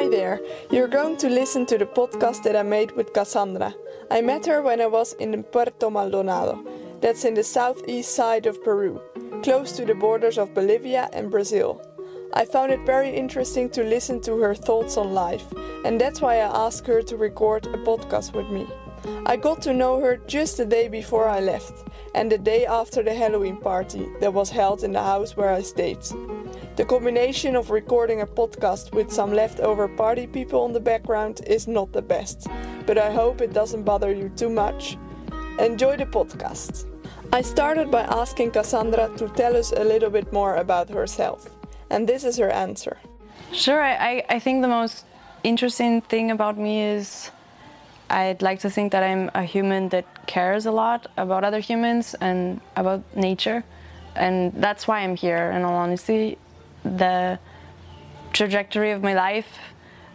Hi there, you're going to listen to the podcast that I made with Cassandra. I met her when I was in Puerto Maldonado, that's in the southeast side of Peru, close to the borders of Bolivia and Brazil. I found it very interesting to listen to her thoughts on life, and that's why I asked her to record a podcast with me. I got to know her just the day before I left, and the day after the Halloween party that was held in the house where I stayed. The combination of recording a podcast with some leftover party people on the background is not the best, but I hope it doesn't bother you too much. Enjoy the podcast. I started by asking Cassandra to tell us a little bit more about herself, and this is her answer. Sure, I think the most interesting thing about me is I'd like to think that I'm a human that cares a lot about other humans and about nature, and that's why I'm here. In all honesty, the trajectory of my life,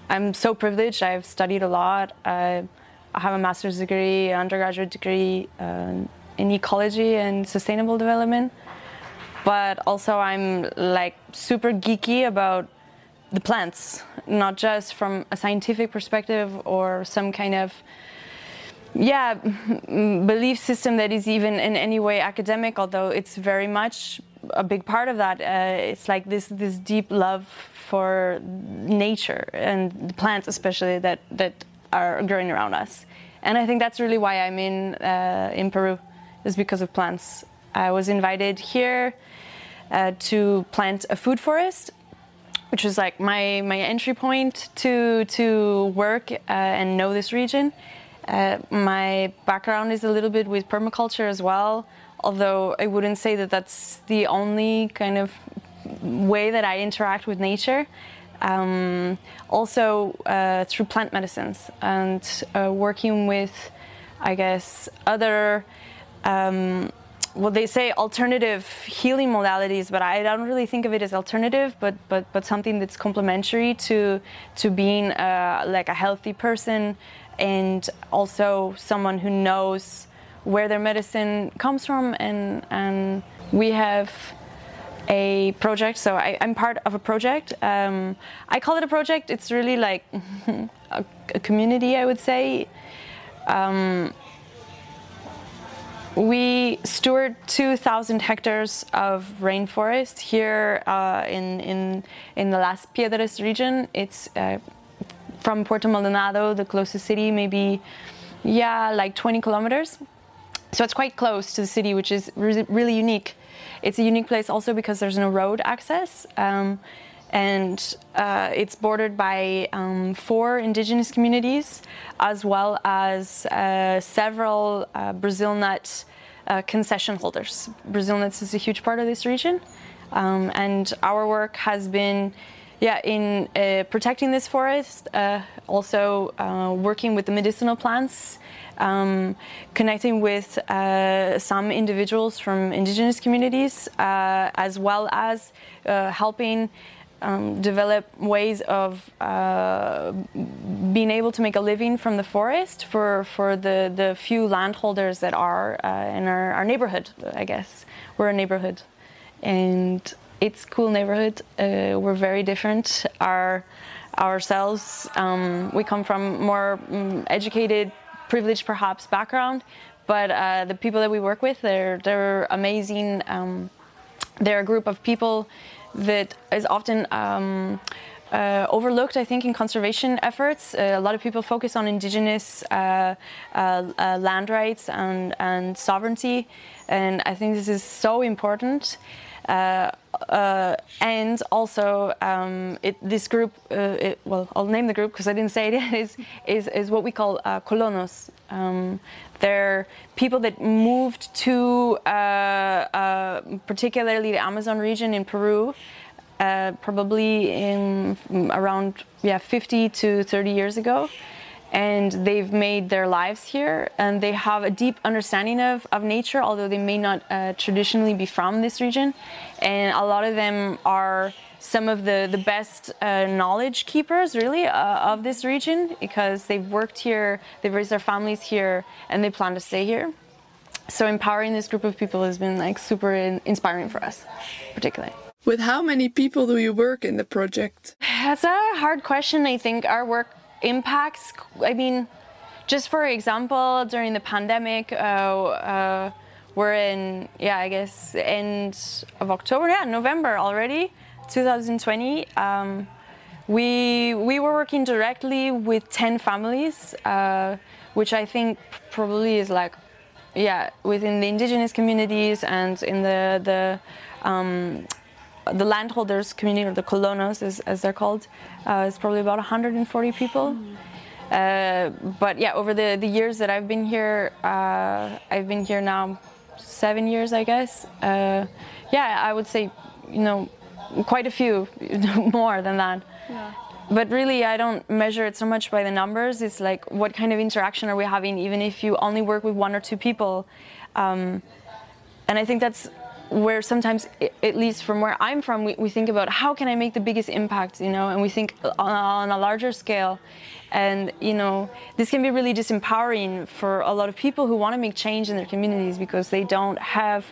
I'm so privileged. I've studied a lot. I have a master's degree, an undergraduate degree in ecology and sustainable development, but also I'm like super geeky about the plants, not just from a scientific perspective or some kind of belief system that is even in any way academic, although it's very much a big part of that. It's like this deep love for nature and the plants especially that are growing around us. And I think that's really why I'm in Peru, is because of plants. I was invited here to plant a food forest, which is like my entry point to work and know this region. My background is a little bit with permaculture as well, although I wouldn't say that that's the only kind of way that I interact with nature. Also through plant medicines and working with, I guess, other well, they say alternative healing modalities, but I don't really think of it as alternative, but something that's complementary to being like a healthy person, and also someone who knows where their medicine comes from. And we have a project, so I'm part of a project. I call it a project. It's really like a community, I would say. We steward 2,000 hectares of rainforest here in the Las Piedras region. It's from Puerto Maldonado, the closest city, maybe like 20 kilometers. So it's quite close to the city, which is really unique. It's a unique place also because there's no road access, and it's bordered by 4 indigenous communities, as well as several Brazil nut concession holders. Brazil nuts is a huge part of this region, and our work has been in protecting this forest, also working with the medicinal plants, connecting with some individuals from indigenous communities, as well as helping develop ways of being able to make a living from the forest for the few landholders that are in our neighborhood, I guess. We're a neighborhood, and it's a cool neighborhood. We're very different ourselves. We come from more educated, privileged perhaps background, but the people that we work with, they're amazing. They're a group of people that is often overlooked, I think, in conservation efforts. A lot of people focus on indigenous land rights and sovereignty, and I think this is so important. And also, this group, well, I'll name the group because I didn't say it, is what we call colonos. They're people that moved to particularly the Amazon region in Peru, probably in around 50 to 30 years ago. And they've made their lives here, and they have a deep understanding of nature, although they may not traditionally be from this region. And a lot of them are some of the best knowledge keepers, really, of this region, because they've worked here, they've raised their families here, and they plan to stay here. So empowering this group of people has been like super inspiring for us, particularly. With how many people do you work in the project? That's a hard question. I think our work impacts, I mean, just for example, during the pandemic, we're in, I guess, end of October, November already, 2020. We were working directly with 10 families, which I think probably is like, within the indigenous communities and in the landholders community, or the colonos as they're called, it's probably about 140 people. But over the years that I've been here now 7 years, I guess. I would say, quite a few, more than that. Yeah. But really, I don't measure it so much by the numbers. It's like, what kind of interaction are we having, even if you only work with 1 or 2 people. And I think that's where sometimes, at least from where I'm from, we think about how can I make the biggest impact, and we think on a larger scale. And, this can be really disempowering for a lot of people who want to make change in their communities, because they don't have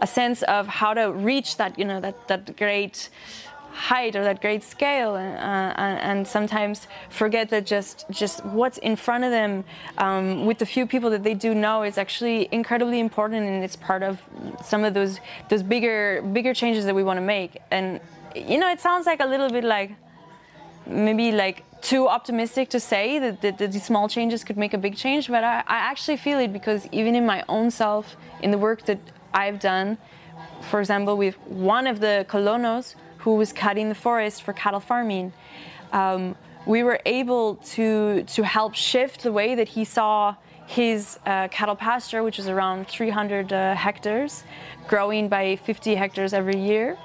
a sense of how to reach that, that great height or that great scale, and sometimes forget that just what's in front of them, with the few people that they do know, is actually incredibly important, and it's part of some of those bigger changes that we want to make. And it sounds like a little bit like, maybe like too optimistic to say that these small changes could make a big change, but I actually feel it, because even in my own self, in the work that I've done, for example, with one of the colonos who was cutting the forest for cattle farming, we were able to help shift the way that he saw his cattle pasture, which is around 300 hectares, growing by 50 hectares every year,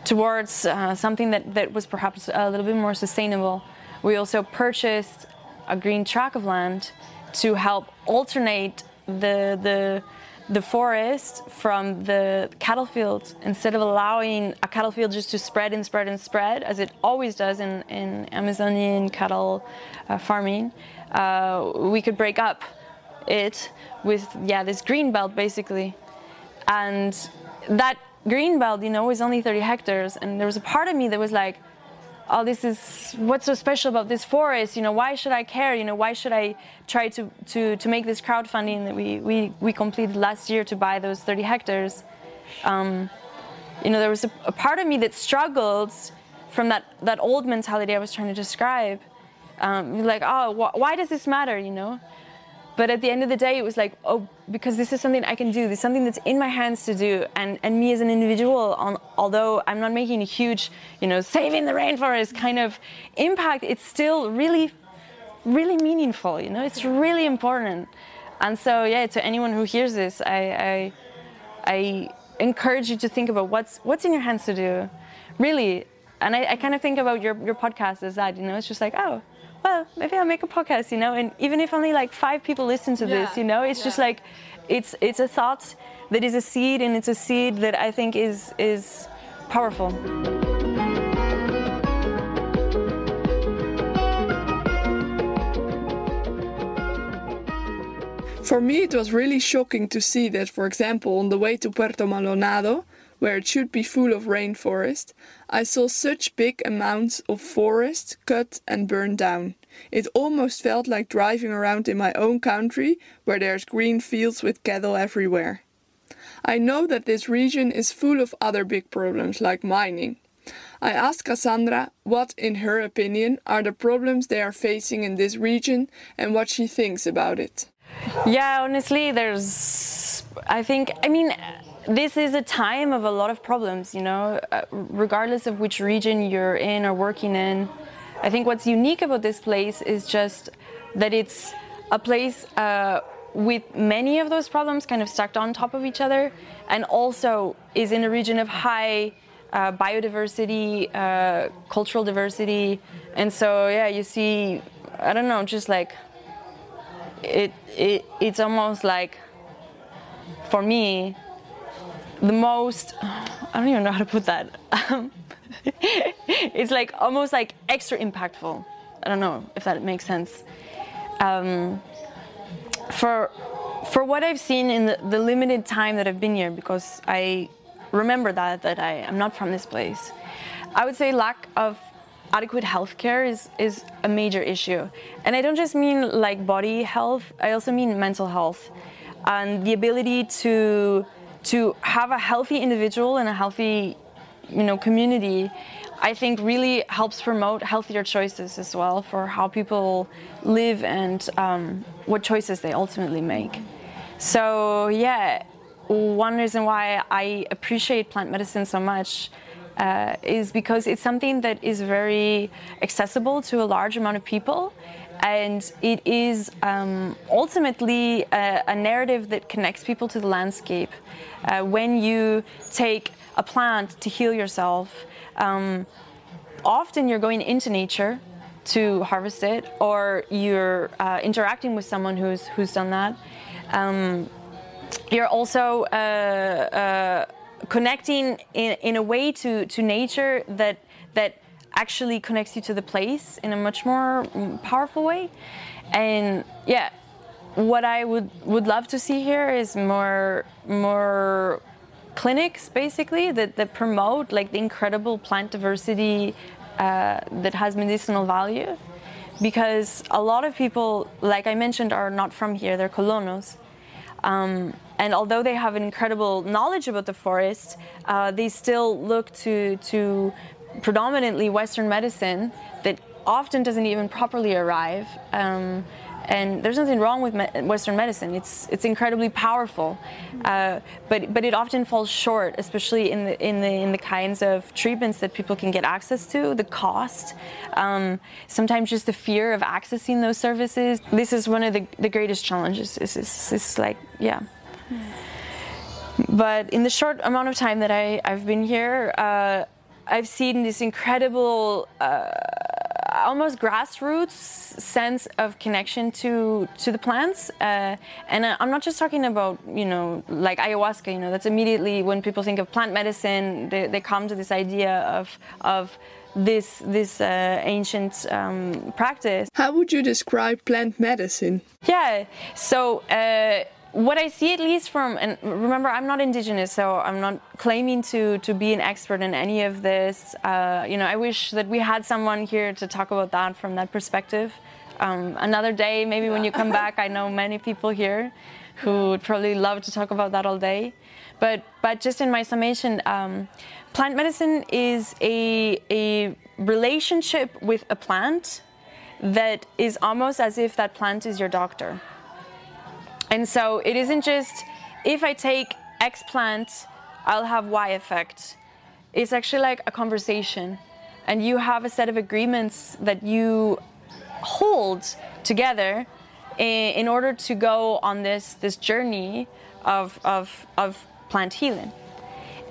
towards something that was perhaps a little bit more sustainable. We also purchased a green tract of land to help alternate the forest from the cattle fields. Instead of allowing a cattle field just to spread and spread and spread, as it always does in Amazonian cattle farming, we could break up it with this green belt, basically. And that green belt, is only 30 hectares, and there was a part of me that was like, oh, this is what's so special about this forest, why should I care, why should I try to make this crowdfunding that we completed last year to buy those 30 hectares. There was a part of me that struggled from that old mentality I was trying to describe, like, oh, why does this matter, But at the end of the day, it was like, oh, because this is something I can do. This is something that's in my hands to do. And me as an individual, although I'm not making a huge, saving the rainforest kind of impact, it's still really, really meaningful, It's really important. And so, to anyone who hears this, I encourage you to think about what's in your hands to do, really. And I kind of think about your podcast as that, it's just like, oh, well, maybe I'll make a podcast, and even if only like 5 people listen to this, it's just like, it's a thought that is a seed, and it's a seed that I think is powerful. For me, it was really shocking to see that, for example, on the way to Puerto Maldonado, where it should be full of rainforest, I saw such big amounts of forest cut and burned down. It almost felt like driving around in my own country, where there's green fields with cattle everywhere. I know that this region is full of other big problems like mining. I asked Cassandra what, in her opinion, are the problems they are facing in this region and what she thinks about it. Yeah, honestly, this is a time of a lot of problems, regardless of which region you're in or working in. I think what's unique about this place is just that it's a place with many of those problems kind of stacked on top of each other, and also is in a region of high biodiversity, cultural diversity. And so, you see, I don't know, just like, it's almost like, for me, the most, I don't even know how to put that. It's like almost like extra impactful. I don't know if that makes sense. For what I've seen in the limited time that I've been here, because I remember that I am not from this place. I would say lack of adequate healthcare is a major issue. And I don't just mean like body health, I also mean mental health. And the ability to have a healthy individual and a healthy, community, I think really helps promote healthier choices as well for how people live and what choices they ultimately make. So yeah, one reason why I appreciate plant medicine so much is because it's something that is very accessible to a large amount of people, and it is ultimately a narrative that connects people to the landscape. When you take a plant to heal yourself, often you're going into nature to harvest it, or you're interacting with someone who's done that. You're also connecting in a way to nature that actually connects you to the place in a much more powerful way. And yeah, what I would love to see here is more clinics, basically, that promote like the incredible plant diversity that has medicinal value, because a lot of people, like I mentioned, are not from here, they're colonos. And although they have an incredible knowledge about the forest, they still look to predominantly Western medicine that often doesn't even properly arrive. And there's nothing wrong with Western medicine. It's incredibly powerful, but it often falls short, especially in the kinds of treatments that people can get access to. The cost, sometimes just the fear of accessing those services. This is one of the greatest challenges. Is like, yeah. But in the short amount of time that I've been here, I've seen this incredible, almost grassroots sense of connection to the plants. And I'm not just talking about, like ayahuasca, that's immediately when people think of plant medicine, they come to this idea of this ancient practice. How would you describe plant medicine? Yeah, so what I see, at least from, and remember, I'm not indigenous, so I'm not claiming to be an expert in any of this. I wish that we had someone here to talk about that from that perspective. Another day, maybe when you come back, I know many people here who would probably love to talk about that all day. But just in my summation, plant medicine is a relationship with a plant that is almost as if that plant is your doctor. And so it isn't just, if I take X plant, I'll have Y effect. It's actually like a conversation. And you have a set of agreements that you hold together in order to go on this journey of plant healing.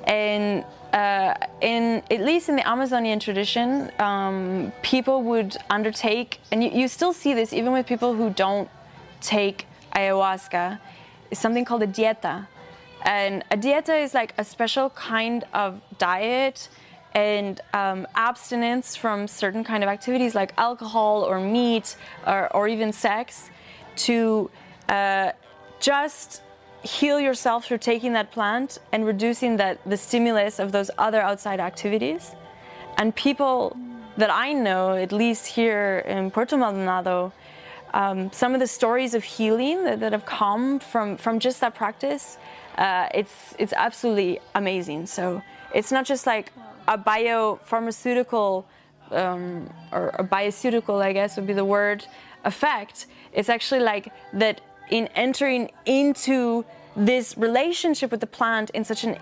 And at least in the Amazonian tradition, people would undertake, and you still see this even with people who don't take ayahuasca, is something called a dieta. And a dieta is like a special kind of diet and abstinence from certain kind of activities like alcohol or meat or even sex to just heal yourself through taking that plant and reducing the stimulus of those other outside activities. And people that I know, at least here in Puerto Maldonado, some of the stories of healing that have come from just that practice, it's absolutely amazing. So it's not just like a biopharmaceutical or a bioceutical, I guess would be the word, effect. It's actually like that in entering into this relationship with the plant in such an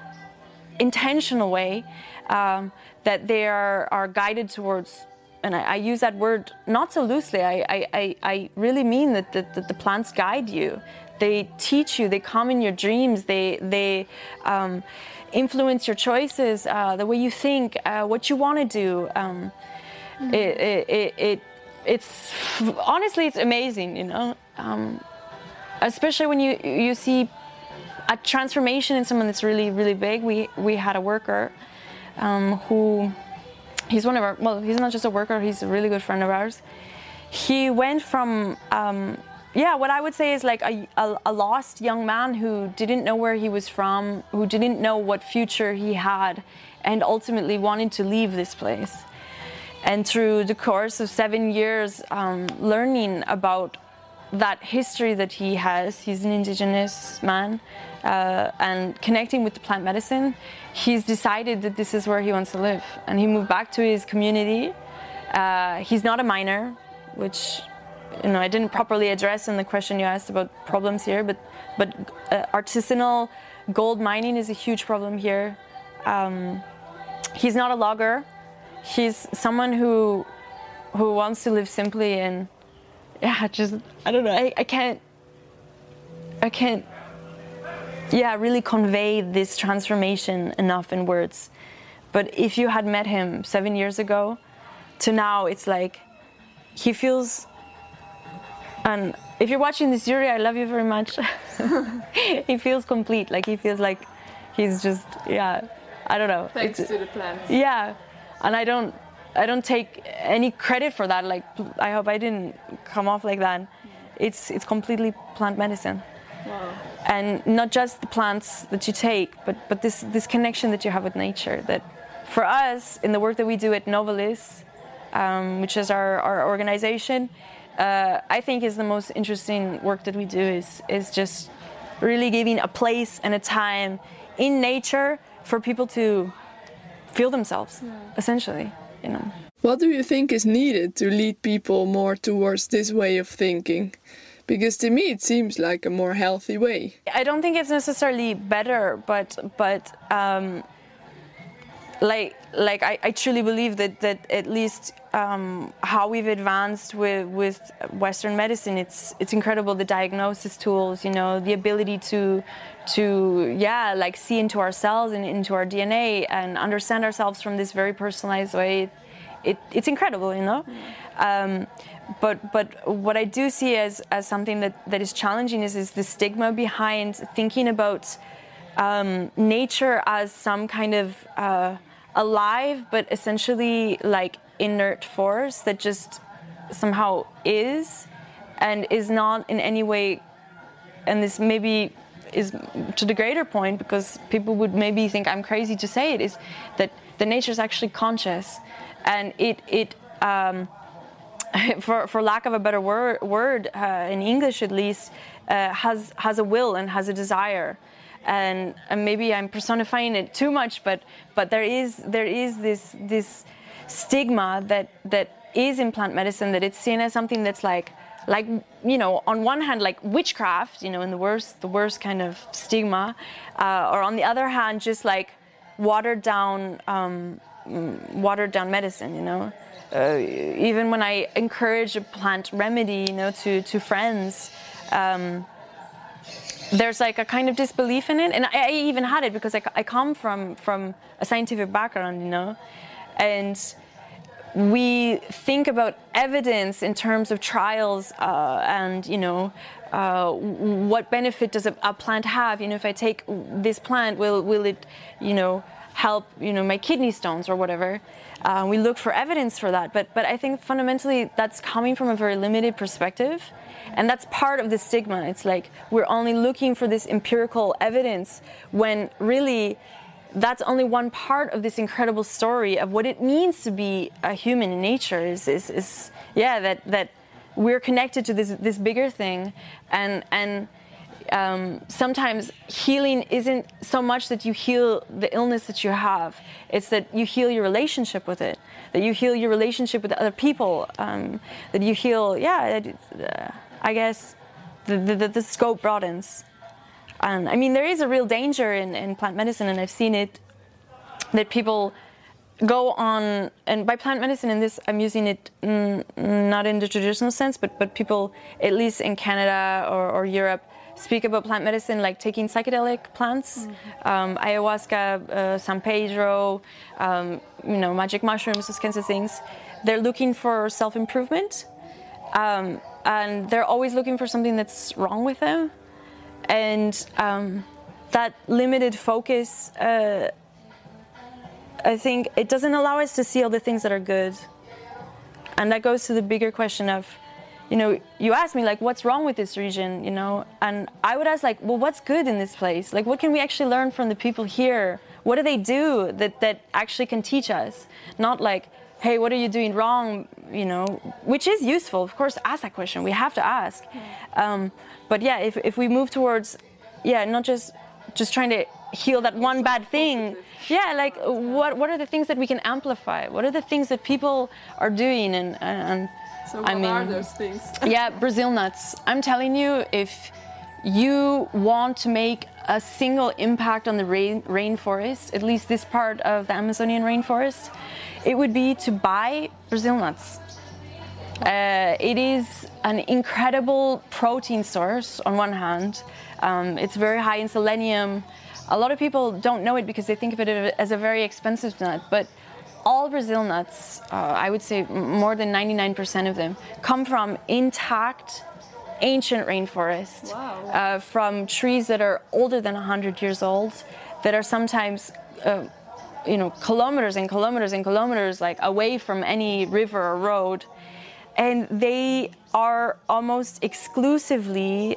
intentional way that they are guided towards. And I use that word not so loosely. I really mean that the plants guide you. They teach you. They come in your dreams. They influence your choices, the way you think, what you want to do. It's honestly, it's amazing, especially when you see a transformation in someone that's really, really big. We had a worker who. He's one of our, well, he's not just a worker, he's a really good friend of ours. He went from yeah, what I would say is like a lost young man who didn't know where he was from, who didn't know what future he had, and ultimately wanted to leave this place. And through the course of 7 years, learning about that history that he has, he's an indigenous man, and connecting with the plant medicine, he's decided that this is where he wants to live. And he moved back to his community. He's not a miner, which I didn't properly address in the question you asked about problems here, but artisanal gold mining is a huge problem here. He's not a logger. He's someone who wants to live simply, and yeah, just I don't know. I can't really convey this transformation enough in words. But if you had met him 7 years ago to now, it's like he feels. And if you're watching this, Yuri, I love you very much. He feels complete. Like he feels like he's just, yeah, I don't know. Thanks to the plants. Yeah, and I don't take any credit for that. Like I hope I didn't come off like that. It's completely plant medicine. Wow. And not just the plants that you take, but this connection that you have with nature. That for us, in the work that we do at Novalis, which is our organization, I think is the most interesting work that we do is just really giving a place and a time in nature for people to feel themselves, essentially, What do you think is needed to lead people more towards this way of thinking? Because to me it seems like a more healthy way. I don't think it's necessarily better, but I truly believe that at least how we've advanced with Western medicine, it's incredible. The diagnosis tools, the ability to see into ourselves and into our DNA and understand ourselves from this very personalized way. It's incredible, But what I do see as something that is challenging is the stigma behind thinking about nature as some kind of alive, but essentially like inert force that just somehow is and is not in any way, and this maybe is to the greater point because people would maybe think I'm crazy to say it, is that the nature is actually conscious, and it for lack of a better word in English at least, has a will and has a desire. And maybe I'm personifying it too much, but there is this stigma that is in plant medicine, that it's seen as something that's like on one hand like witchcraft, in the worst kind of stigma, or on the other hand just like watered down medicine. Even when I encourage a plant remedy, to friends. There's like a kind of disbelief in it, and I even had it because I come from a scientific background, and we think about evidence in terms of trials, and what benefit does a plant have? If I take this plant, will it help my kidney stones or whatever? We look for evidence for that, but I think fundamentally that's coming from a very limited perspective. And that's part of the stigma. It's like we're only looking for this empirical evidence when really that's only one part of this incredible story of what it means to be a human in nature. Is that we're connected to this bigger thing, and sometimes healing isn't so much that you heal the illness that you have. It's that you heal your relationship with it, that you heal your relationship with other people, that you heal. I guess the scope broadens. And I mean, there is a real danger in plant medicine, and I've seen it, that people go on, and by plant medicine in this, I'm using it not in the traditional sense, but people, at least in Canada or Europe, speak about plant medicine like taking psychedelic plants, ayahuasca, San Pedro, magic mushrooms, those kinds of things. They're looking for self-improvement. And they're always looking for something that's wrong with them. And that limited focus, I think it doesn't allow us to see all the things that are good. And that goes to the bigger question of, you asked me like, what's wrong with this region, and I would ask like, well, what's good in this place? Like, what can we actually learn from the people here? What do they do that actually can teach us? Not like, hey, what are you doing wrong? Which is useful, of course. Ask that question. We have to ask. But yeah, if we move towards, not just trying to heal that one bad thing. Yeah, like what are the things that we can amplify? What are the things that people are doing? And so what are those things? Yeah, Brazil nuts. I'm telling you, if you want to make a single impact on the rainforest, at least this part of the Amazonian rainforest, it would be to buy Brazil nuts. It is an incredible protein source on one hand. It's very high in selenium. A lot of people don't know it because they think of it as a very expensive nut, but all Brazil nuts, I would say more than 99% of them, come from intact, ancient rainforests. Wow. From trees that are older than 100 years old, that are sometimes kilometers and kilometers and kilometers like away from any river or road. And they are almost exclusively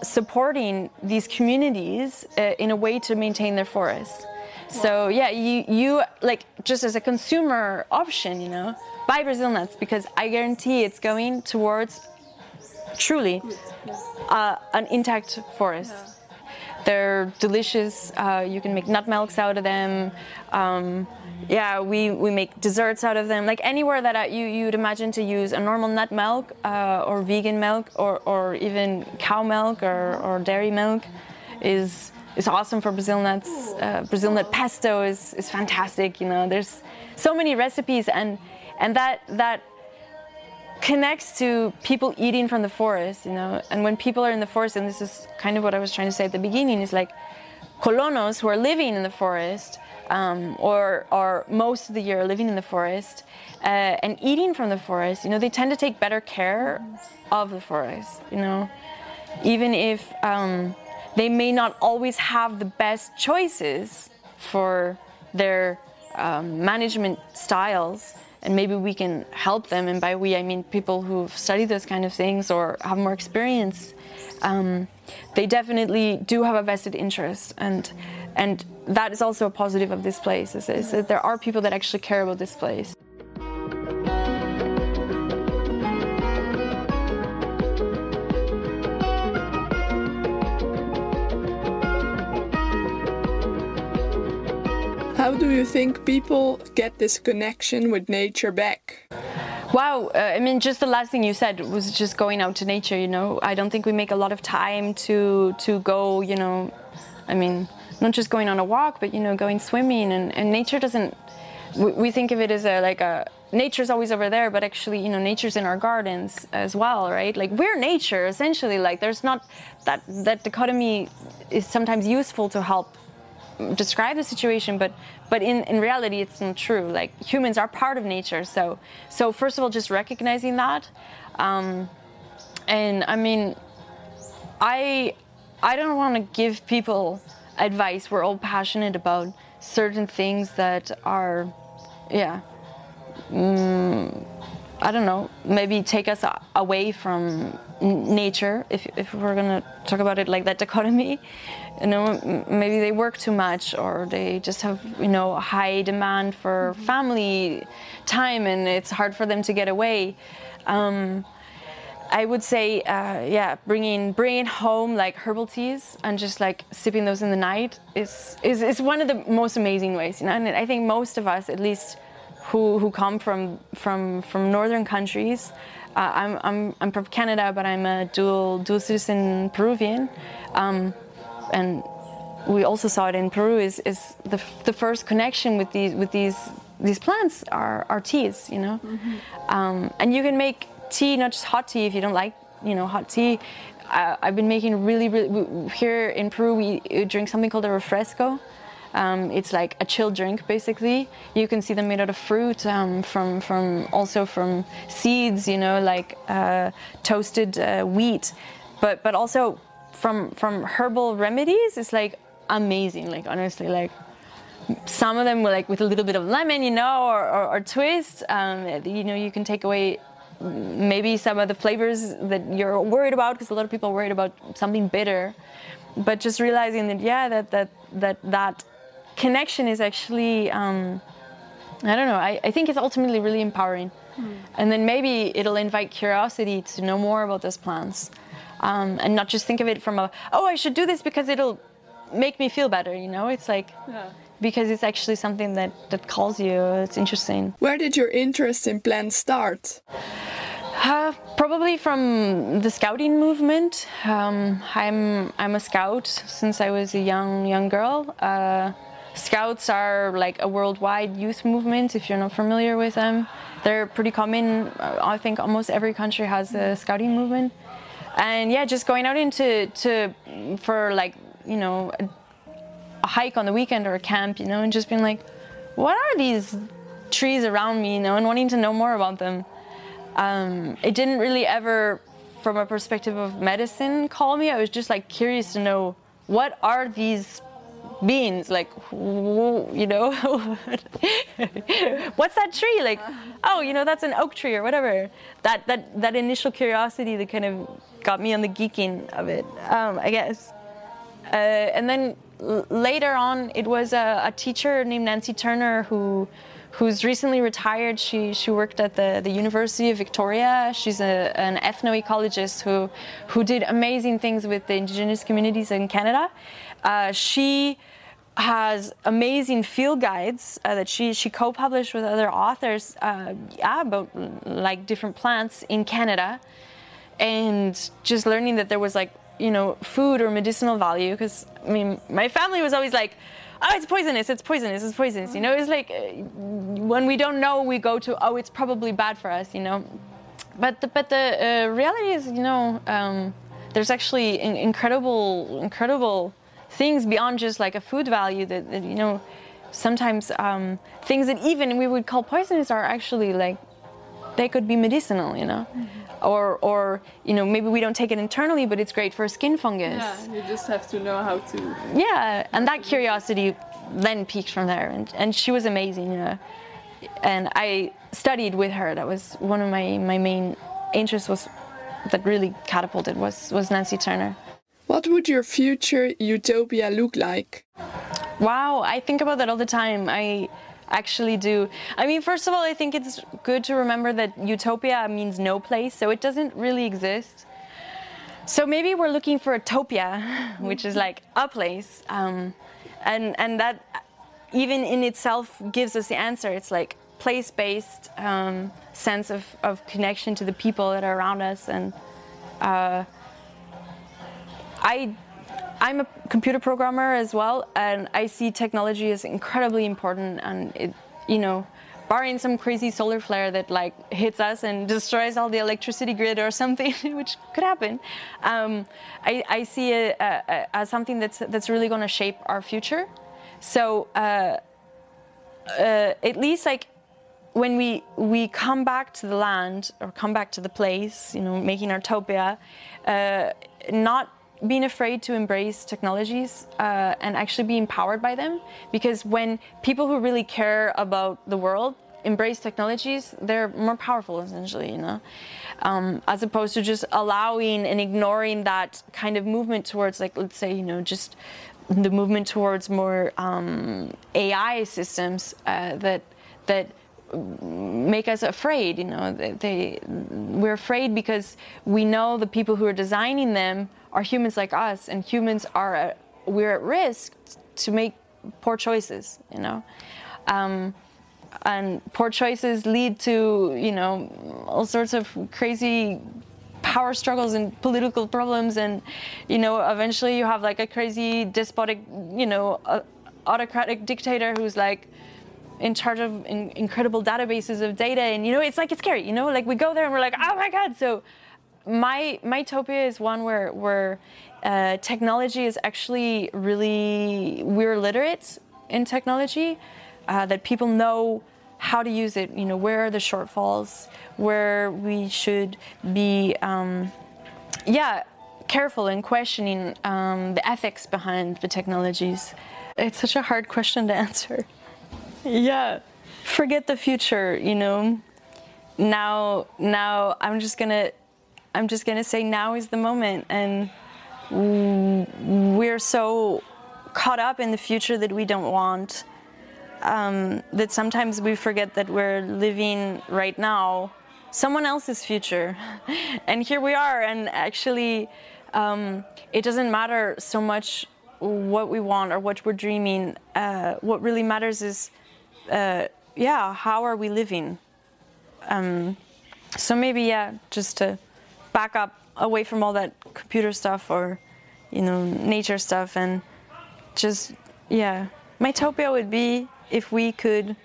supporting these communities in a way to maintain their forests. So yeah, you like, just as a consumer option, buy Brazil nuts, because I guarantee it's going towards truly an intact forest. Yeah. They're delicious. You can make nut milks out of them. We make desserts out of them. Like anywhere that you'd imagine to use a normal nut milk or vegan milk or even cow milk or dairy milk is awesome for Brazil nuts. Brazil nut pesto is fantastic. There's so many recipes, and that connects to people eating from the forest, and when people are in the forest, and this is kind of what I was trying to say at the beginning, is like colonos who are living in the forest, or most of the year living in the forest, and eating from the forest, they tend to take better care of the forest, even if they may not always have the best choices for their management styles. And maybe we can help them, and by we I mean people who've studied those kind of things or have more experience. They definitely do have a vested interest, and that is also a positive of this place, is that there are people that actually care about this place. How do you think people get this connection with nature back? Wow, just the last thing you said was just going out to nature, I don't think we make a lot of time to go, not just going on a walk, but, going swimming, and nature doesn't, we think of it as nature's always over there, but actually, nature's in our gardens as well, right? Like, we're nature, essentially. Like, there's not, that dichotomy is sometimes useful to help describe the situation, but in reality it's not true. Like, humans are part of nature, so first of all, just recognizing that, and I don't want to give people advice. We're all passionate about certain things that are I don't know, maybe take us away from nature, if we're gonna talk about it like that dichotomy. Maybe they work too much, or they just have a high demand for family time, and it's hard for them to get away. I would say bringing home like herbal teas and just like sipping those in the night is one of the most amazing ways, and I think most of us, at least who come from northern countries. I'm from Canada, but I'm a dual citizen Peruvian, and we also saw it in Peru. Is the first connection with these plants are teas, and you can make tea, not just hot tea, if you don't like hot tea. I've been making really here in Peru. We drink something called a refresco. It's like a chilled drink, basically. You can see them made out of fruit, from seeds, like toasted wheat, but also from herbal remedies. It's like amazing, like honestly, like some of them were like with a little bit of lemon, or twist. You can take away maybe some of the flavors that you're worried about, because a lot of people are worried about something bitter, but just realizing that, yeah, that connection is actually, I don't know, I think it's ultimately really empowering. And then maybe it'll invite curiosity to know more about those plants, and not just think of it from oh, I should do this because it'll make me feel better, you know? It's like, because it's actually something that calls you. It's interesting. Where did your interest in plants start? Probably from the scouting movement. I'm a scout since I was a young girl. Scouts are like a worldwide youth movement, if you're not familiar with them. They're pretty common. I think almost every country has a scouting movement. And yeah, just going out for like, you know, a hike on the weekend or a camp, you know, and just being like, what are these trees around me, you know, and wanting to know more about them. It didn't really ever, from a perspective of medicine, call me. I was just like curious to know, what are these beings, like, you know, what's that tree, like, oh, you know, that's an oak tree or whatever. That initial curiosity that kind of got me on the geeking of it, I guess. And then later on, it was a teacher named Nancy Turner who's recently retired. She worked at the University of Victoria. She's an ethnoecologist who did amazing things with the Indigenous communities in Canada. She has amazing field guides that she co-published with other authors about like different plants in Canada, and just learning that there was like, you know, food or medicinal value, because I mean my family was always like, oh, it's poisonous, it's poisonous, it's poisonous, you know. It's like when we don't know, we go to, oh, it's probably bad for us, you know. But the reality is, you know, there's actually incredible things beyond just like a food value that you know, sometimes things that even we would call poisonous are actually like, they could be medicinal, you know. Or you know, maybe we don't take it internally, but it's great for skin fungus. Yeah, you just have to know how to. Yeah, and that curiosity then peaked from there, and she was amazing, you know. And I studied with her. That was one of my main interests, was that really catapulted was Nancy Turner. What would your future utopia look like? Wow, I think about that all the time. I actually do. I mean, first of all, I think it's good to remember that utopia means no place, so it doesn't really exist. So maybe we're looking for utopia, which is like a place, and that even in itself gives us the answer. It's like place-based sense of connection to the people that are around us. And I'm a computer programmer as well, and I see technology as incredibly important. And it, you know, barring some crazy solar flare that like hits us and destroys all the electricity grid or something, which could happen, I see it as something that's really going to shape our future. So at least like when we come back to the land or come back to the place, you know, making our utopia, not being afraid to embrace technologies and actually be empowered by them. Because when people who really care about the world embrace technologies, they're more powerful, essentially, you know, as opposed to just allowing and ignoring that kind of movement towards, like, let's say, you know, just the movement towards more AI systems that make us afraid, you know. We're afraid because we know the people who are designing them are humans like us, and humans are we're at risk to make poor choices, you know. And poor choices lead to, you know, all sorts of crazy power struggles and political problems, and, you know, eventually you have like a crazy despotic, you know, autocratic dictator who's like in charge of incredible databases of data, and, you know, it's like, it's scary, you know, like we go there and we're like, oh my God. So my utopia is one where technology is actually really, we're literate in technology, that people know how to use it, you know, where are the shortfalls, where we should be, careful in questioning the ethics behind the technologies. It's such a hard question to answer. Yeah, forget the future, you know. now I'm just gonna say now is the moment, and we're so caught up in the future that we don't want, that sometimes we forget that we're living right now someone else's future. And here we are, and actually it doesn't matter so much what we want or what we're dreaming. What really matters is how are we living. So maybe just to back up away from all that computer stuff or nature stuff, and just my utopia would be if we could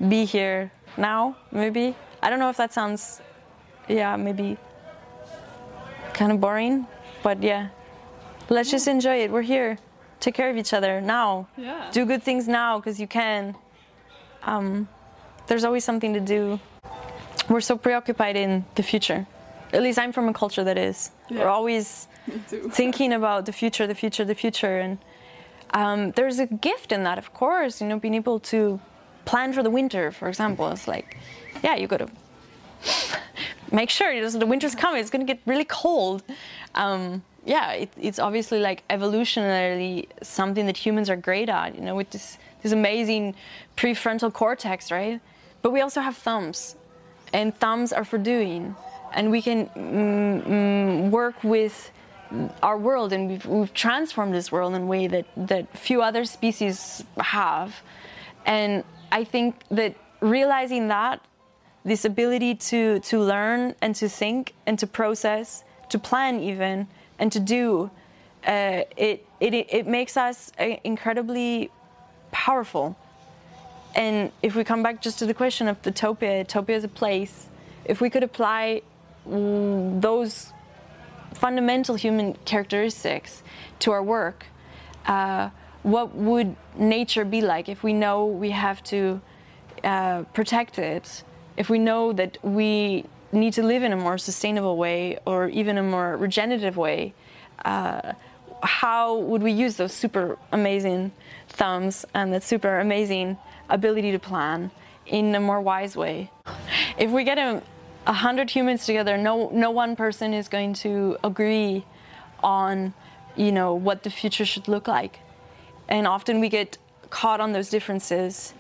be here now. Maybe I don't know if that sounds maybe kind of boring, but let's just enjoy it. We're here. Take care of each other now. Do good things now because you can. There's always something to do. We're so preoccupied in the future. At least I'm from a culture that is. We're always thinking about the future, the future, the future. And there's a gift in that, of course, being able to plan for the winter, for example. It's like, you got to make sure the winter's coming. It's going to get really cold. It's obviously like evolutionarily something that humans are great at, with this amazing prefrontal cortex, right? But we also have thumbs, and thumbs are for doing. And we can work with our world, and we've transformed this world in a way that few other species have. And I think that realizing that, this ability to learn and to think and to process, to plan even, and to do, it makes us incredibly powerful. And if we come back just to the question of Utopia, Utopia is a place. If we could apply those fundamental human characteristics to our work, what would nature be like if we know we have to protect it, if we know that we need to live in a more sustainable way or even a more regenerative way? How would we use those super amazing thumbs and that super amazing ability to plan in a more wise way? If we get 100 humans together, no one person is going to agree on, what the future should look like. And often we get caught on those differences.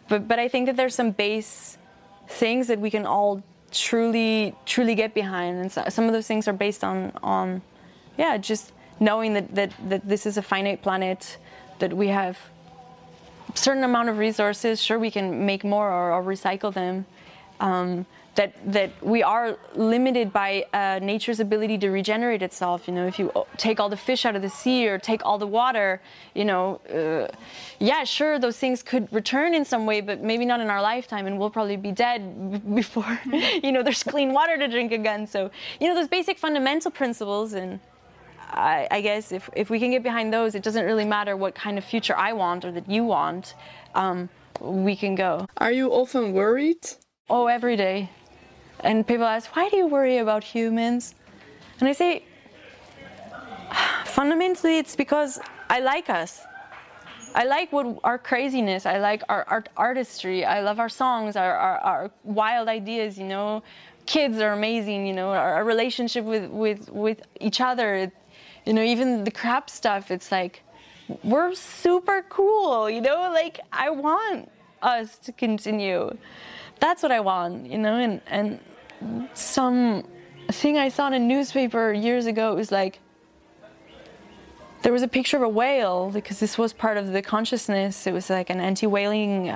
But I think that there's some base things that we can all truly get behind. And so, some of those things are based on just knowing that this is a finite planet, that we have a certain amount of resources. Sure, we can make more or recycle them. That we are limited by nature's ability to regenerate itself. If you take all the fish out of the sea or take all the water, sure, those things could return in some way, but maybe not in our lifetime, and we'll probably be dead before, there's clean water to drink again. So, those basic fundamental principles, and I guess if we can get behind those, it doesn't really matter what kind of future I want or that you want, we can go. Are you often worried? Oh, every day. And people ask, why do you worry about humans? And I say, fundamentally, it's because I like us. I like our craziness. I like our artistry. I love our songs, our wild ideas, Kids are amazing, our relationship with each other. Even the crap stuff, it's like, we're super cool, I want us to continue. That's what I want, and some thing I saw in a newspaper years ago, it was like, there was a picture of a whale, because this was part of the consciousness. It was like an anti-whaling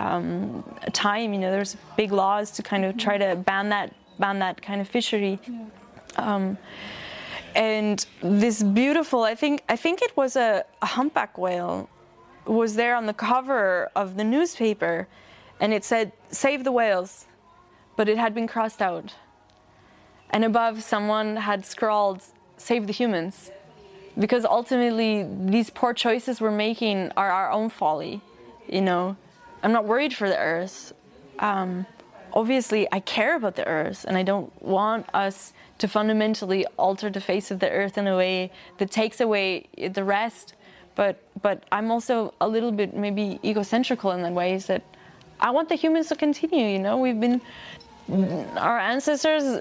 time, there's big laws to kind of try to ban that kind of fishery. And this beautiful, I think it was a humpback whale, was there on the cover of the newspaper, and it said, "Save the whales," but it had been crossed out. And above, someone had scrawled, "Save the humans." Because ultimately, these poor choices we're making are our own folly, I'm not worried for the Earth. Obviously, I care about the Earth, and I don't want us to fundamentally alter the face of the Earth in a way that takes away the rest. But I'm also a little bit maybe egocentrical in that way, is that I want the humans to continue, We've been our ancestors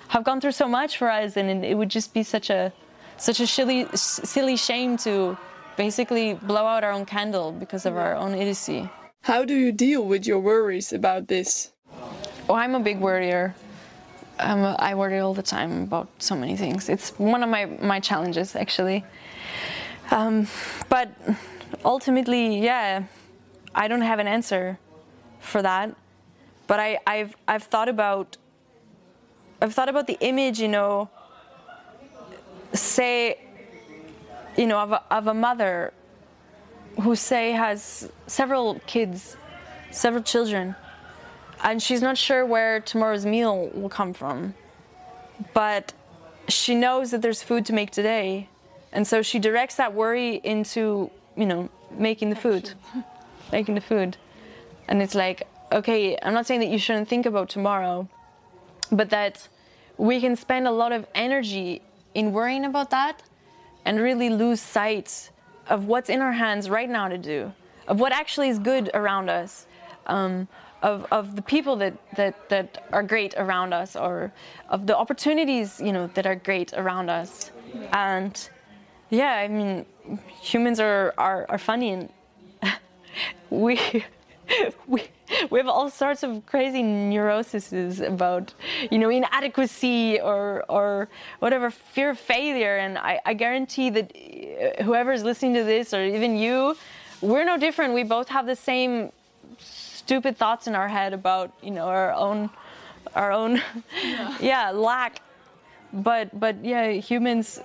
have gone through so much for us, and it would just be such a silly shame to basically blow out our own candle because of our own idiocy. How do you deal with your worries about this? Oh, I'm a big worrier. I worry all the time about so many things. It's one of my challenges, actually. But ultimately, yeah, I don't have an answer for that. But I've thought about the image, you know, say, you know, of a mother who, say, has several kids, several children, and she's not sure where tomorrow's meal will come from, but she knows that there's food to make today, and so she directs that worry into, you know, making the food. And it's like, okay, I'm not saying that you shouldn't think about tomorrow, but that we can spend a lot of energy in worrying about that and really lose sight of what's in our hands right now to do, of what actually is good around us, of the people that are great around us, or of the opportunities, you know, that are great around us. And yeah, I mean, humans are funny, and we have all sorts of crazy neuroses about, you know, inadequacy or whatever, fear of failure. And I guarantee that whoever's listening to this, or even you, we're no different. We both have the same stupid thoughts in our head about, you know, our own lack. But yeah, humans,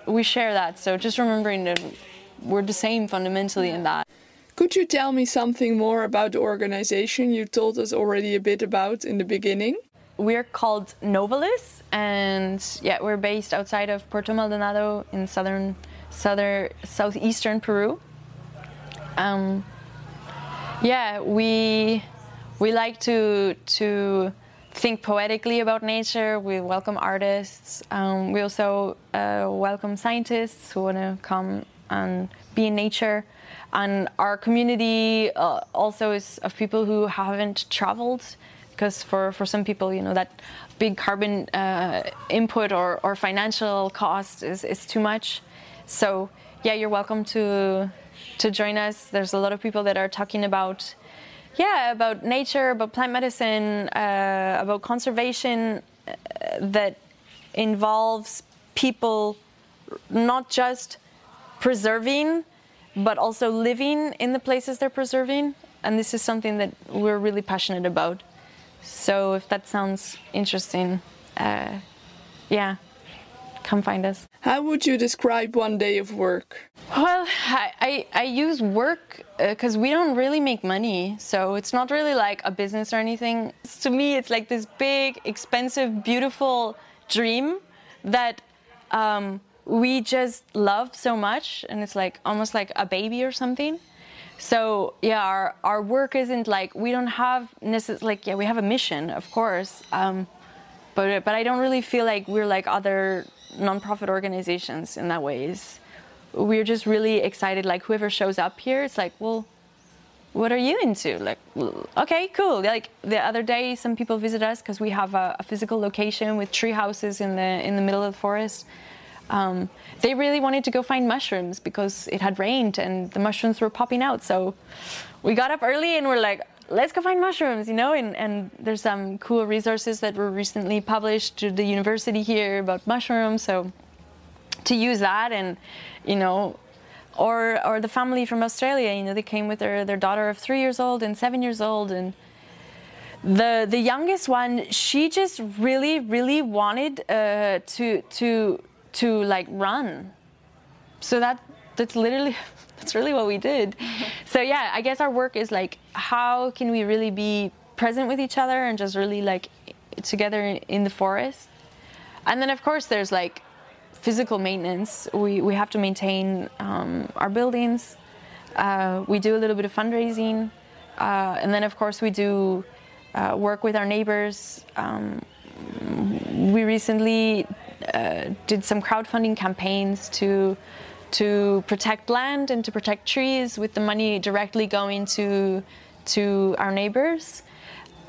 we share that. So just remembering that we're the same fundamentally in that. Could you tell me something more about the organization you told us already a bit about in the beginning? We're called Novalis, and yeah, we're based outside of Puerto Maldonado in southeastern Peru. Yeah, we like to think poetically about nature. We welcome artists. We also welcome scientists who want to come and be in nature. And our community also is of people who haven't traveled, because for some people, you know, that big carbon input or financial cost is too much. So yeah, you're welcome to join us. There's a lot of people that are talking about, yeah, about nature, about plant medicine, about conservation that involves people not just preserving, but also living in the places they're preserving. And this is something that we're really passionate about. So if that sounds interesting, yeah, come find us. How would you describe one day of work? Well, I use work because we don't really make money. So it's not really like a business or anything. To me, it's like this big, expensive, beautiful dream that we just love so much, and it's like almost like a baby or something. So yeah, our work isn't like, we don't have necessarily, like, yeah, we have a mission, of course, but I don't really feel like we're like other non-profit organizations in that ways. We're just really excited, like whoever shows up here, it's like, well, what are you into? Like, okay, cool. Like the other day, some people visit us because we have a physical location with tree houses in the middle of the forest. They really wanted to go find mushrooms because it had rained and the mushrooms were popping out. So we got up early and we're like, let's go find mushrooms, you know, and there's some cool resources that were recently published to the university here about mushrooms. So to use that, and, you know, or the family from Australia, you know, they came with their daughter of 3 years old and 7 years old, and the youngest one, she just really wanted to like run. So that's really what we did. So yeah, I guess our work is like, how can we really be present with each other and just really like together in the forest? And then of course there's like physical maintenance. We have to maintain our buildings. We do a little bit of fundraising, and then of course we do work with our neighbors. We recently did some crowdfunding campaigns to protect land and to protect trees, with the money directly going to our neighbors.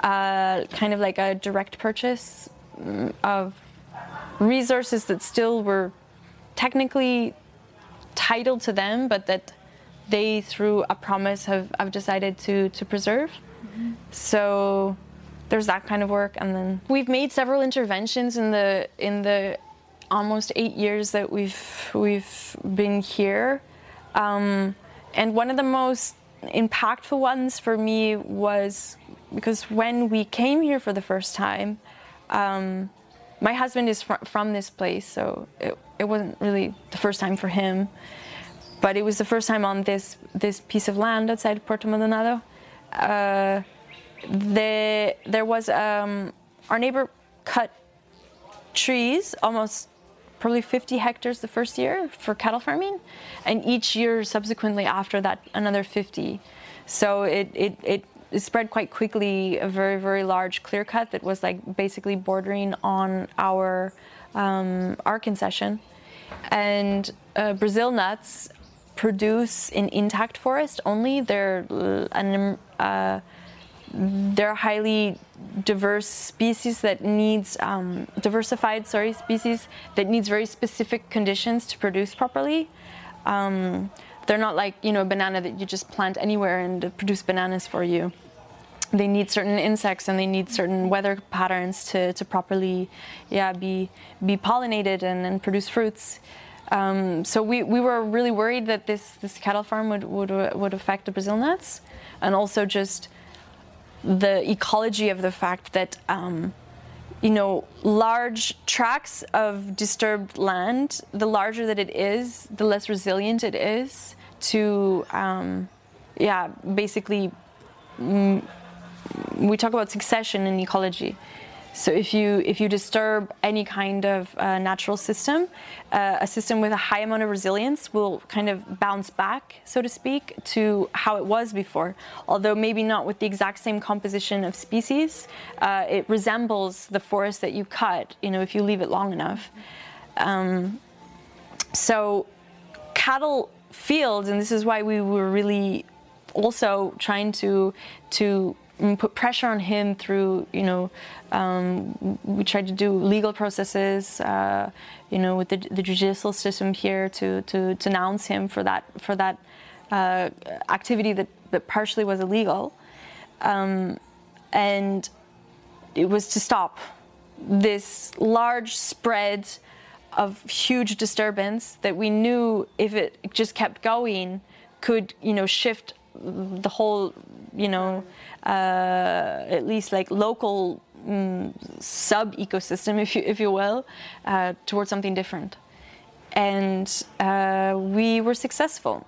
kind of like a direct purchase of resources that still were technically titled to them, but that they, through a promise, have decided to preserve. Mm-hmm. So there's that kind of work, and then we've made several interventions in the almost 8 years that we've been here, and one of the most impactful ones for me was because when we came here for the first time, my husband is from this place, so it wasn't really the first time for him, but it was the first time on this piece of land outside Puerto Maldonado. There was our neighbor cut trees, almost probably 50 hectares the first year for cattle farming, and each year subsequently after that another 50. So it spread quite quickly, a very, very large clear cut that was like basically bordering on our concession. And Brazil nuts produce in intact forest only. They're highly diverse species that needs diversified species that needs very specific conditions to produce properly. They're not like, you know, a banana that you just plant anywhere and produce bananas for you. They need certain insects and they need certain weather patterns to properly, be pollinated and produce fruits. So we were really worried that this cattle farm would affect the Brazil nuts, and also just the ecology of the fact that large tracts of disturbed land, the larger that it is, the less resilient it is to basically we talk about succession in ecology. So if you disturb any kind of natural system, a system with a high amount of resilience will kind of bounce back, so to speak, to how it was before. Although maybe not with the exact same composition of species, it resembles the forest that you cut, if you leave it long enough. So cattle fields, and this is why we were really also trying to put pressure on him through, we tried to do legal processes, with the judicial system here to denounce him for that activity that partially was illegal, and it was to stop this large spread of huge disturbance that we knew, if it just kept going, could shift the whole, at least like local sub-ecosystem, if you will, towards something different. And we were successful.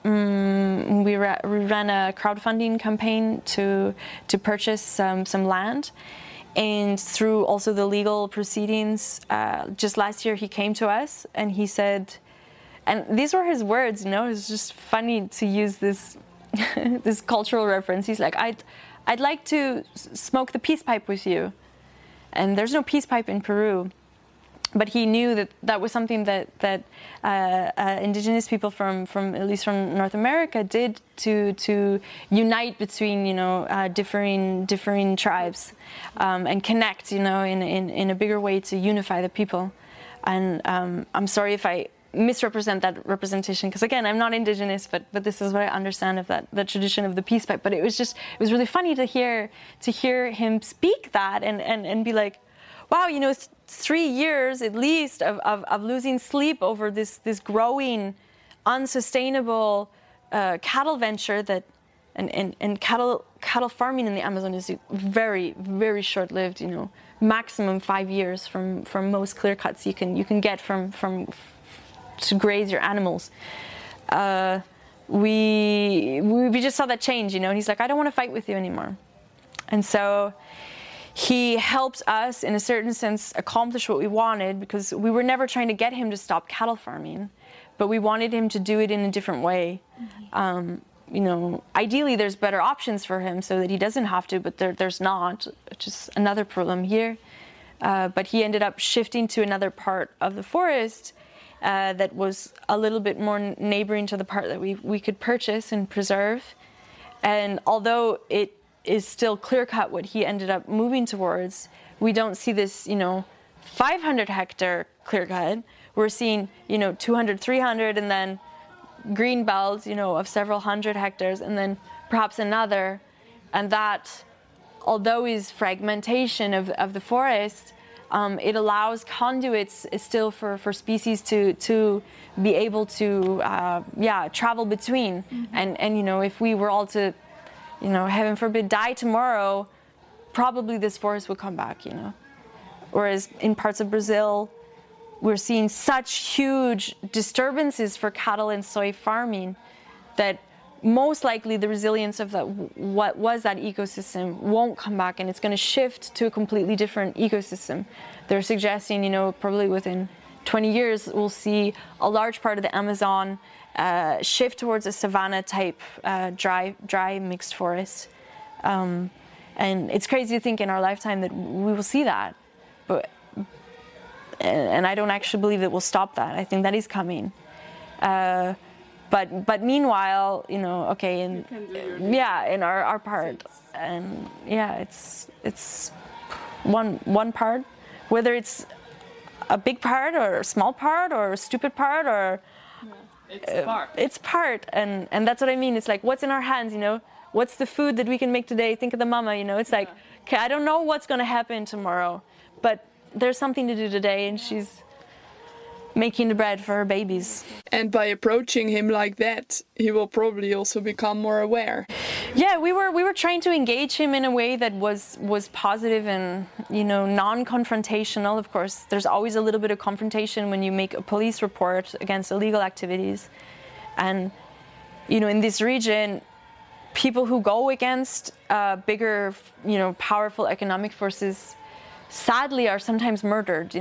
We ran a crowdfunding campaign to purchase some land, and through also the legal proceedings, just last year he came to us and he said, and these were his words, it's just funny to use this this cultural reference. He's like, I'd like to smoke the peace pipe with you. And there's no peace pipe in Peru. But he knew that was something that indigenous people from at least from North America did to unite between differing tribes, and connect in a bigger way to unify the people. And I'm sorry if I misrepresent that representation, because again, I'm not indigenous, but this is what I understand of that tradition of the peace pipe. But it was really funny to hear him speak that and be like, wow, 3 years at least of losing sleep over this growing, unsustainable cattle venture that and cattle farming in the Amazon is very, very short-lived. Maximum 5 years from most clear cuts you can get from to graze your animals. We just saw that change, and he's like, I don't want to fight with you anymore. And so he helped us, in a certain sense, accomplish what we wanted, because we were never trying to get him to stop cattle farming, but we wanted him to do it in a different way. Mm-hmm. Ideally there's better options for him so that he doesn't have to, but there's not, which is another problem here. But he ended up shifting to another part of the forest that was a little bit more neighboring to the part that we could purchase and preserve. And although it is still clear-cut what he ended up moving towards. We don't see this, 500 hectare clear-cut. We're seeing, 200, 300, and then green belts, of several hundred hectares, and then perhaps another. And that, although is fragmentation of the forest, it allows conduits still for species to be able to travel between. Mm-hmm. And if we were all to, heaven forbid, die tomorrow, probably this forest would come back, Whereas in parts of Brazil, we're seeing such huge disturbances for cattle and soy farming that most likely the resilience of what was that ecosystem won't come back, and it's going to shift to a completely different ecosystem. They're suggesting, probably within 20 years, we'll see a large part of the Amazon shift towards a savanna type dry mixed forest. And it's crazy to think in our lifetime that we will see that. And I don't actually believe that we'll stop that. I think that is coming. But meanwhile, in our part, and it's one part, whether it's a big part or a small part or a stupid part or it's part, and that's what I mean. It's like, what's in our hands, What's the food that we can make today? Think of the mama, It's like, okay, I don't know what's going to happen tomorrow, but there's something to do today, and she's making the bread for her babies. And by approaching him like that, he will probably also become more aware. Yeah, we were trying to engage him in a way that was positive and non-confrontational. Of course, there's always a little bit of confrontation when you make a police report against illegal activities. And in this region, people who go against bigger, powerful economic forces, sadly, are sometimes murdered.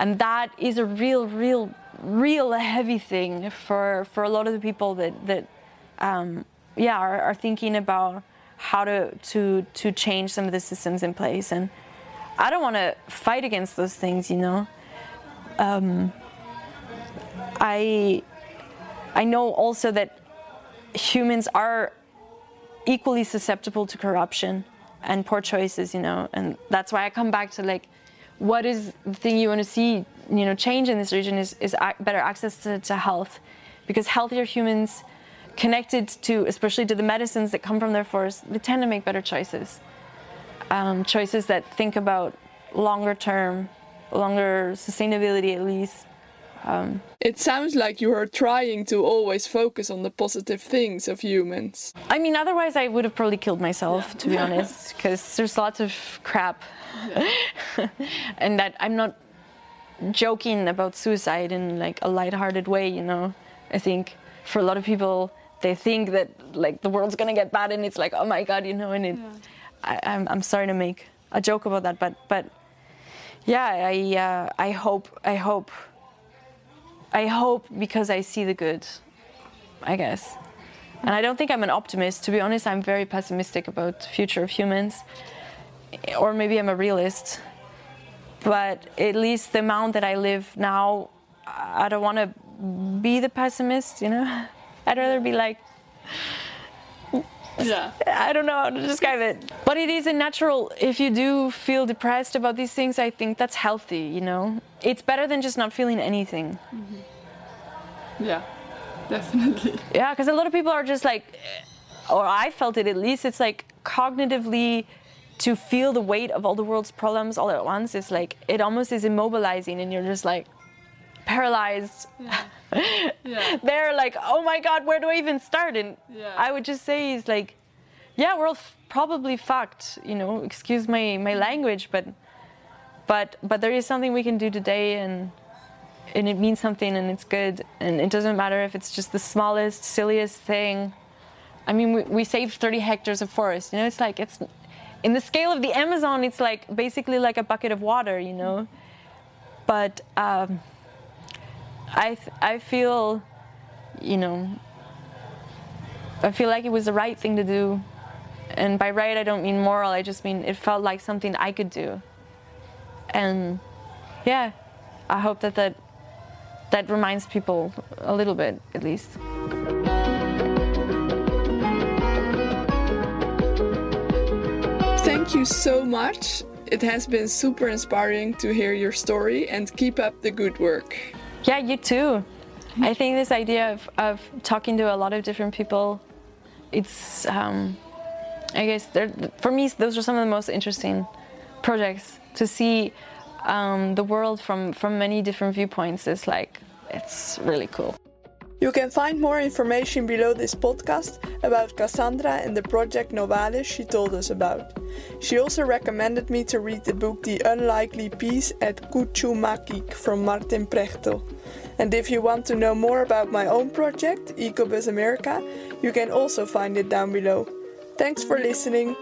And that is a real heavy thing for a lot of the people that are thinking about how to change some of the systems in place. And I don't want to fight against those things, I know also that humans are equally susceptible to corruption and poor choices, and that's why I come back to what is the thing you want to see, change in this region is better access to health, because healthier humans connected to, especially to the medicines that come from their forest, they tend to make better choices. Choices that think about longer sustainability at least. It sounds like you are trying to always focus on the positive things of humans. I mean, otherwise I would have probably killed myself, to be honest, because there's lots of crap. And that I'm not joking about suicide in a lighthearted way, I think for a lot of people, they think that the world's gonna get bad and it's like, oh my God, and I'm sorry to make a joke about that, but yeah, I hope because I see the good, I guess. And I don't think I'm an optimist. To be honest, I'm very pessimistic about the future of humans. Or maybe I'm a realist. But at least the amount that I live now, I don't want to be the pessimist, I'd rather be I don't know how to describe it. But it is a natural, if you do feel depressed about these things, I think that's healthy, It's better than just not feeling anything. Mm-hmm. Yeah, definitely. Yeah, because a lot of people are just or I felt it at least, it's cognitively to feel the weight of all the world's problems all at once. It's it almost is immobilizing and you're just paralyzed. Yeah. They're oh my God, where do I even start? And I would just say is we're all probably fucked, excuse my language, but there is something we can do today, and it means something, and it's good, and it doesn't matter if it's just the smallest, silliest thing. I mean, we saved 30 hectares of forest, it's it's in the scale of the Amazon, it's basically a bucket of water, but I feel it was the right thing to do. And by right, I don't mean moral, I just mean it felt like something I could do. And yeah, I hope that reminds people a little bit, at least. Thank you so much. It has been super inspiring to hear your story, and keep up the good work. Yeah, you too. I think this idea of talking to a lot of different people, it's, I guess, for me, those are some of the most interesting projects. To see the world from many different viewpoints is like, it's really cool. You can find more information below this podcast about Cassandra and the project Novalis she told us about. She also recommended me to read the book The Unlikely Piece at Kuchumakik from Martin Prechtel. And if you want to know more about my own project, Ecobus America, you can also find it down below. Thanks for listening.